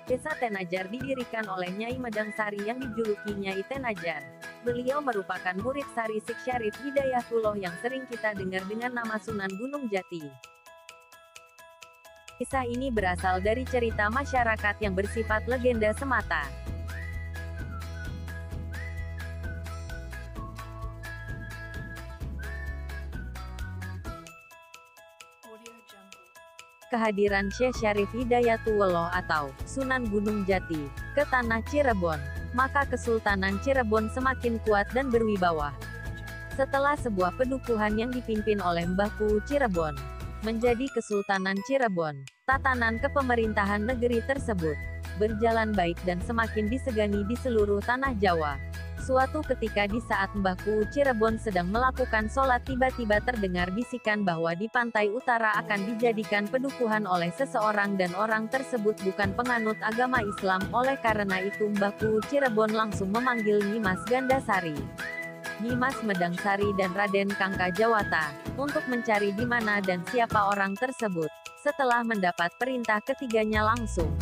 Desa Tenajar didirikan oleh Nyai Medangsari yang dijuluki Nyai Tenajar. Beliau merupakan murid Sari Sik Syarif Hidayatullah yang sering kita dengar dengan nama Sunan Gunung Jati. Kisah ini berasal dari cerita masyarakat yang bersifat legenda semata. Kehadiran Syekh Syarif Hidayatullah atau Sunan Gunung Jati ke tanah Cirebon, maka Kesultanan Cirebon semakin kuat dan berwibawa. Setelah sebuah pedukuhan yang dipimpin oleh Mbah Kuu Cirebon menjadi Kesultanan Cirebon, tatanan kepemerintahan negeri tersebut berjalan baik dan semakin disegani di seluruh tanah Jawa. Suatu ketika di saat Mbah Kuu Cirebon sedang melakukan sholat, tiba-tiba terdengar bisikan bahwa di pantai utara akan dijadikan pedukuhan oleh seseorang dan orang tersebut bukan penganut agama Islam. Oleh karena itu Mbah Kuu Cirebon langsung memanggil Nyimas Gandasari, Nyimas Medangsari dan Raden Kangkajawata untuk mencari di mana dan siapa orang tersebut. Setelah mendapat perintah, ketiganya langsung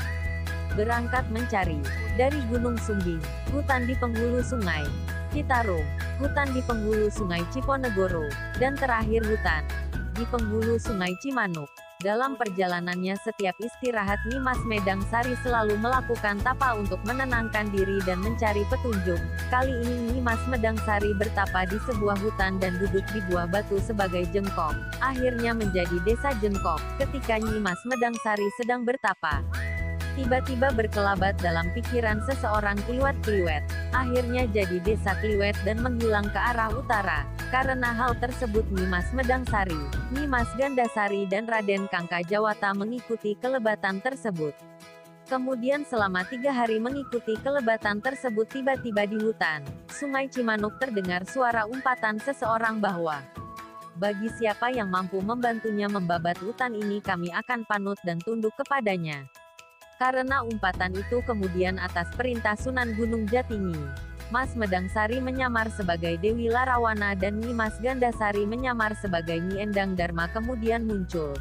berangkat mencari. Dari Gunung Sumbing, hutan di penghulu Sungai Citarum, hutan di penghulu Sungai Ciponegoro, dan terakhir hutan di penghulu Sungai Cimanuk. Dalam perjalanannya setiap istirahat Nyimas Medangsari selalu melakukan tapa untuk menenangkan diri dan mencari petunjuk. Kali ini Nyimas Medangsari bertapa di sebuah hutan dan duduk di buah batu sebagai jengkok. Akhirnya menjadi desa Jengkok. Ketika Nyimas Medangsari sedang bertapa, tiba-tiba berkelabat dalam pikiran seseorang Kliwet-Kliwet. Akhirnya jadi desa Kliwet dan menghilang ke arah utara. Karena hal tersebut Nyimas Medangsari, Nyimas Gandasari dan Raden Kangkajawata mengikuti kelebatan tersebut. Kemudian selama 3 hari mengikuti kelebatan tersebut, tiba-tiba di hutan Sungai Cimanuk terdengar suara umpatan seseorang bahwa bagi siapa yang mampu membantunya membabat hutan ini, kami akan panut dan tunduk kepadanya. Karena umpatan itu kemudian atas perintah Sunan Gunung Jati, Mas Medangsari menyamar sebagai Dewi Larawana dan Nyimas Gandasari menyamar sebagai Nyi Endang Dharma kemudian muncul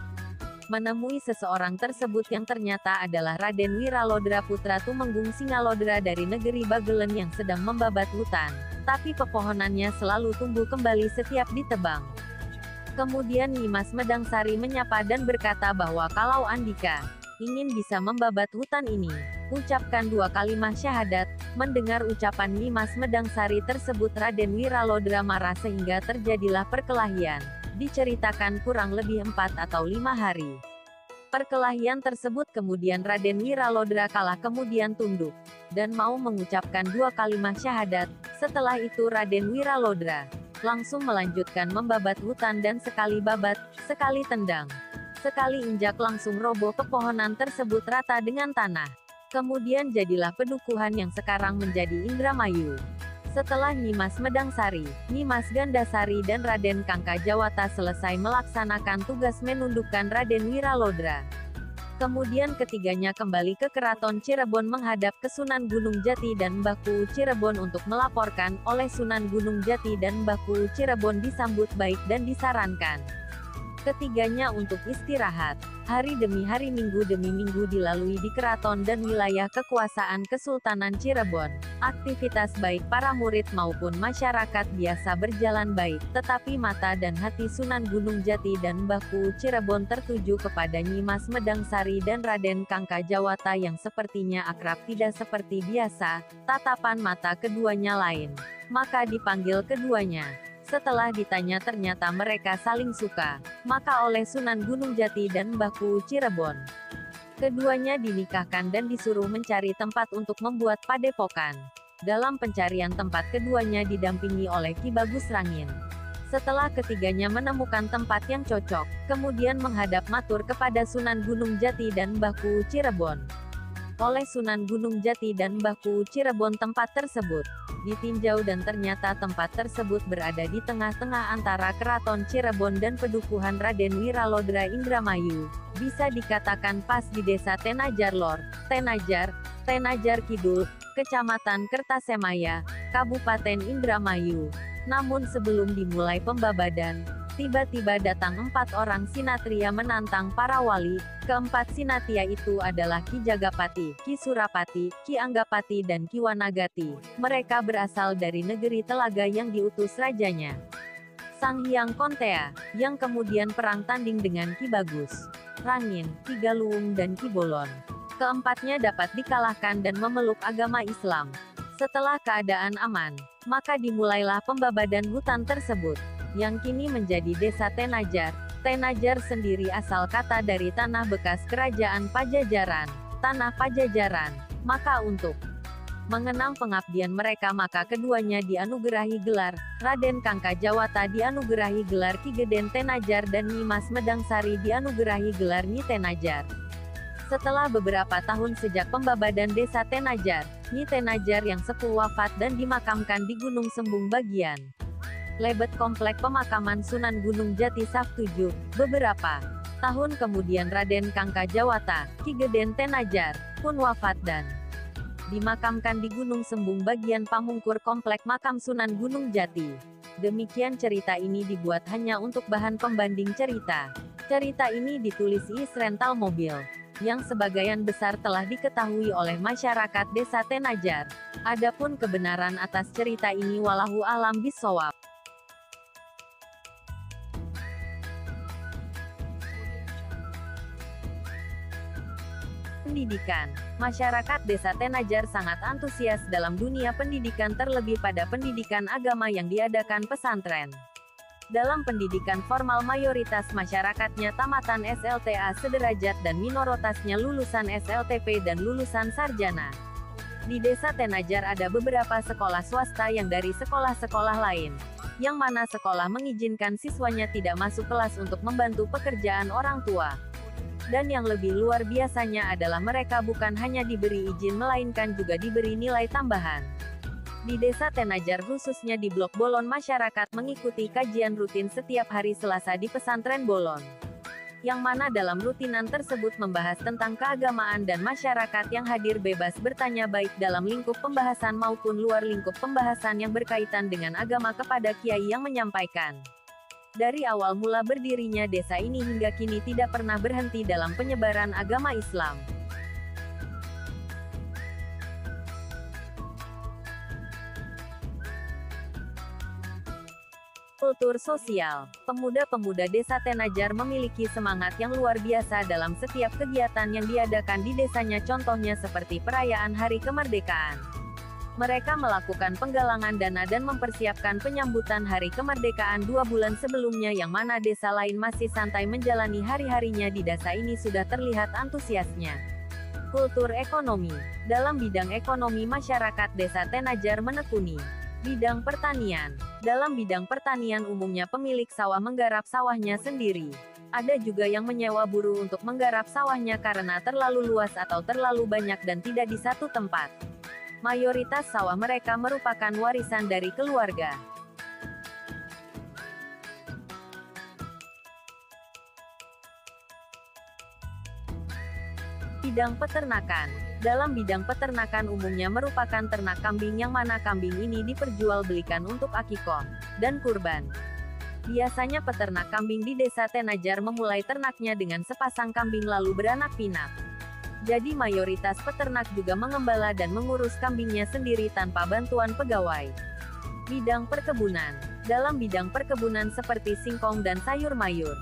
menemui seseorang tersebut yang ternyata adalah Raden Wiralodra putra Tumenggung Singalodra dari negeri Bagelen yang sedang membabat hutan. Tapi pepohonannya selalu tumbuh kembali setiap ditebang. Kemudian Nyimas Medangsari menyapa dan berkata bahwa kalau Andika ingin bisa membabat hutan ini, ucapkan 2 kalimat syahadat. Mendengar ucapan Nyimas Medangsari tersebut, Raden Wiralodra marah sehingga terjadilah perkelahian. Diceritakan kurang lebih 4 atau 5 hari. Perkelahian tersebut kemudian Raden Wiralodra kalah kemudian tunduk dan mau mengucapkan 2 kalimat syahadat. Setelah itu Raden Wiralodra langsung melanjutkan membabat hutan dan sekali babat, sekali tendang, sekali injak langsung roboh pepohonan tersebut rata dengan tanah. Kemudian jadilah pedukuhan yang sekarang menjadi Indramayu. Setelah Nyimas Medangsari, Nyimas Gandasari dan Raden Kangkajawata selesai melaksanakan tugas menundukkan Raden Wiralodra, kemudian ketiganya kembali ke Keraton Cirebon menghadap ke Sunan Gunung Jati dan Mbah Kuu Cirebon untuk melaporkan. Oleh Sunan Gunung Jati dan Mbah Kuu Cirebon disambut baik dan disarankan ketiganya untuk istirahat. Hari demi hari, minggu demi minggu dilalui di keraton dan wilayah kekuasaan Kesultanan Cirebon. Aktivitas baik para murid maupun masyarakat biasa berjalan baik, tetapi mata dan hati Sunan Gunung Jati dan Mbah Kuu Cirebon tertuju kepada Nyimas Medangsari dan Raden Kangkajawata yang sepertinya akrab tidak seperti biasa. Tatapan mata keduanya lain. Maka dipanggil keduanya. Setelah ditanya ternyata mereka saling suka, maka oleh Sunan Gunung Jati dan Mbah Kuu Cirebon, keduanya dinikahkan dan disuruh mencari tempat untuk membuat padepokan. Dalam pencarian tempat keduanya didampingi oleh Ki Bagus Rangin. Setelah ketiganya menemukan tempat yang cocok, kemudian menghadap matur kepada Sunan Gunung Jati dan Mbah Kuu Cirebon. Oleh Sunan Gunung Jati dan Mbah Kuu Cirebon tempat tersebut ditinjau dan ternyata tempat tersebut berada di tengah-tengah antara Keraton Cirebon dan pedukuhan Raden Wiralodra Indramayu. Bisa dikatakan pas di desa Tenajar Lor, Tenajar Kidul, Kecamatan Kertasemaya, Kabupaten Indramayu. Namun sebelum dimulai pembabadan, Tiba-tiba datang 4 orang sinatria menantang para wali. Keempat sinatria itu adalah Ki Jagapati, Ki Surapati, Ki Anggapati dan Ki Wanagati. Mereka berasal dari negeri Telaga yang diutus rajanya, Sang Hyang Kontea, yang kemudian perang tanding dengan Ki Bagus, Rangin, Ki Galuung dan Ki Bolon. Keempatnya dapat dikalahkan dan memeluk agama Islam. Setelah keadaan aman, maka dimulailah pembabadan hutan tersebut, yang kini menjadi desa Tenajar. Tenajar sendiri asal kata dari tanah bekas kerajaan Pajajaran, tanah Pajajaran. Maka untuk mengenang pengabdian mereka maka keduanya dianugerahi gelar Raden Kangka Jawata, dianugerahi gelar Ki Geden Tenajar, dan Nyimas Medangsari dianugerahi gelar Nyi Tenajar. Setelah beberapa tahun sejak pembabadan desa Tenajar, Nyi Tenajar yang sepuh wafat dan dimakamkan di Gunung Sembung bagian Lebet Komplek Pemakaman Sunan Gunung Jati Saf 7. Beberapa tahun kemudian Raden Kangka Jawata, Ki Geden Tenajar, pun wafat dan dimakamkan di Gunung Sembung bagian Pamungkur Komplek Makam Sunan Gunung Jati. Demikian cerita ini dibuat hanya untuk bahan pembanding cerita. Cerita ini ditulis Is Rental Mobil, yang sebagian besar telah diketahui oleh masyarakat desa Tenajar. Adapun kebenaran atas cerita ini wallahu a'lam bishawab. Pendidikan. Masyarakat desa Tenajar sangat antusias dalam dunia pendidikan, terlebih pada pendidikan agama yang diadakan pesantren. Dalam pendidikan formal mayoritas masyarakatnya tamatan SLTA sederajat dan minoritasnya lulusan SLTP dan lulusan sarjana. Di desa Tenajar ada beberapa sekolah swasta yang dari sekolah-sekolah lain, yang mana sekolah mengizinkan siswanya tidak masuk kelas untuk membantu pekerjaan orang tua. Dan yang lebih luar biasanya adalah mereka bukan hanya diberi izin melainkan juga diberi nilai tambahan. Di desa Tenajar khususnya di Blok Bolon masyarakat mengikuti kajian rutin setiap hari Selasa di pesantren Bolon, yang mana dalam rutinan tersebut membahas tentang keagamaan dan masyarakat yang hadir bebas bertanya baik dalam lingkup pembahasan maupun luar lingkup pembahasan yang berkaitan dengan agama kepada kiai yang menyampaikan. Dari awal mula berdirinya desa ini hingga kini tidak pernah berhenti dalam penyebaran agama Islam. Kultur sosial. Pemuda-pemuda desa Tenajar memiliki semangat yang luar biasa dalam setiap kegiatan yang diadakan di desanya, contohnya seperti perayaan Hari Kemerdekaan. Mereka melakukan penggalangan dana dan mempersiapkan penyambutan Hari Kemerdekaan 2 bulan sebelumnya, yang mana desa lain masih santai menjalani hari-harinya. Di desa ini sudah terlihat antusiasnya. Kultur ekonomi. Dalam bidang ekonomi masyarakat desa Tenajar menekuni bidang pertanian. Dalam bidang pertanian umumnya pemilik sawah menggarap sawahnya sendiri. Ada juga yang menyewa buruh untuk menggarap sawahnya karena terlalu luas atau terlalu banyak dan tidak di satu tempat. Mayoritas sawah mereka merupakan warisan dari keluarga. Bidang peternakan. Dalam bidang peternakan umumnya merupakan ternak kambing, yang mana kambing ini diperjualbelikan untuk akikoh dan kurban. Biasanya peternak kambing di desa Tenajar memulai ternaknya dengan sepasang kambing lalu beranak pinak. Jadi mayoritas peternak juga mengembala dan mengurus kambingnya sendiri tanpa bantuan pegawai. Bidang perkebunan. Dalam bidang perkebunan seperti singkong dan sayur mayur,